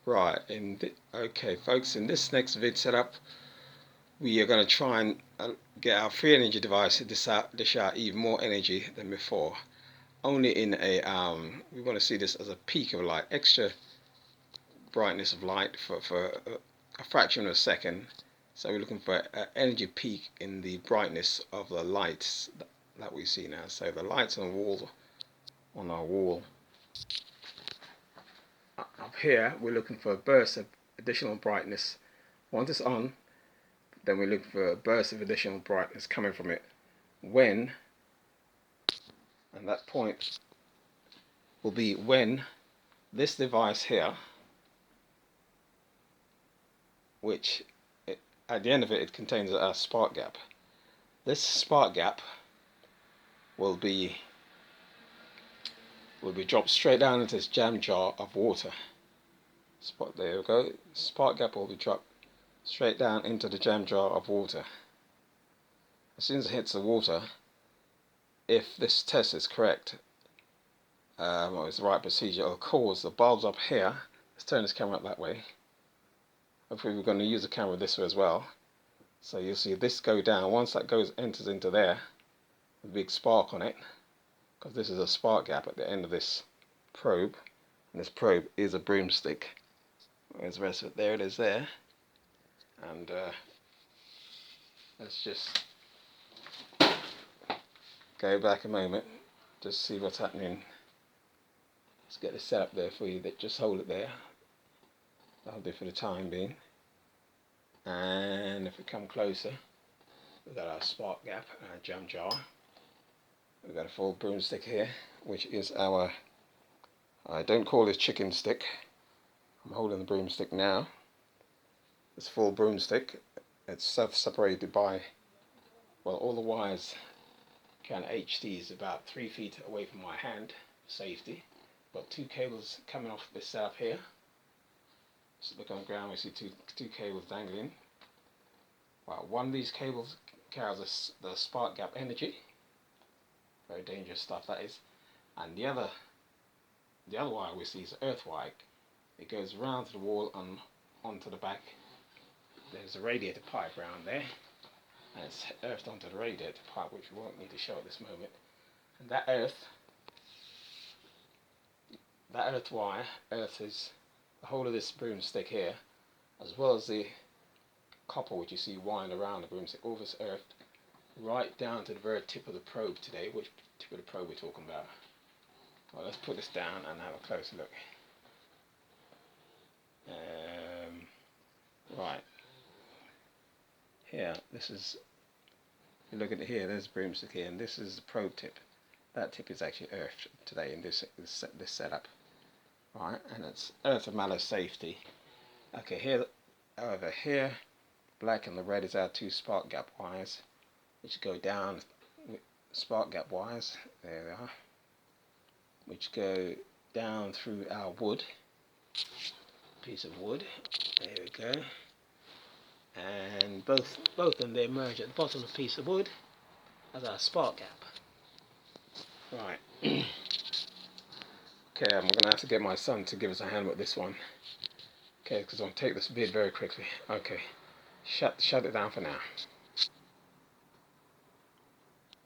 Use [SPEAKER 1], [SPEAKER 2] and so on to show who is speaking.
[SPEAKER 1] Right, okay folks, in this next vid setup we are going to try and get our free energy device to dish out even more energy than before. Only in a, we want to see this as a peak of light, extra brightness of light for a fraction of a second. So we're looking for an energy peak in the brightness of the lights that we see now. So the lights on the wall, on our wall up here, we're looking for a burst of additional brightness. Once it's on, then we look for a burst of additional brightness coming from it when, and that point will be when this device here, which at the end of it contains a spark gap. This spark gap will be dropped straight down into this jam jar of water. There we go. Spark gap will be dropped straight down into the jam jar of water. As soon as it hits the water, if this test is correct, or it's the right procedure, it'll cause the bulbs up here. Let's turn this camera up that way. Hopefully we're going to use the camera this way as well. So you'll see this go down. Once that enters into there, a big spark on it, because this is a spark gap at the end of this probe, and this probe is a broomstick. Where's the rest of it? There it is there. And let's just go back a moment, just see what's happening. Let's get this set up there for you. Just hold it there. That'll do for the time being. And if we come closer, we've got our spark gap and our jam jar. We've got a full broomstick here, which is our, I don't call this chicken stick. I'm holding the broomstick now. This full broomstick, it's separated by, well, all the wires kind of HDs about 3 feet away from my hand for safety. Got 2 cables coming off this setup here. So look on the ground, we see two cables dangling. Well, one of these cables carries the spark gap energy. Very dangerous stuff that is. And the other wire we see is earth wire. It goes around to the wall and onto the back. There's a radiator pipe around there, and it's earthed onto the radiator pipe, which we won't need to show at this moment. And that earth wire is the whole of this broomstick here, as well as the copper which you see wind around the broomstick. All this earthed right down to the very tip of the probe today. Which tip of the probe we're talking about? Well, let's put this down and have a closer look. Right. Here, this is, you look at it here, there's the broomstick here, and this is the probe tip. That tip is actually earthed today in this setup. Right, and it's earth of mallow safety. Okay, here, over here, black and the red is our 2 spark gap wires, which go down, spark gap wires, there they are, which go down through our wood, piece of wood, there we go, and both of them, they merge at the bottom of the piece of wood as our spark gap. Right. Okay, I'm going to have to get my son to give us a hand with this one. Okay, because I'll take this vid very quickly. Okay, shut it down for now.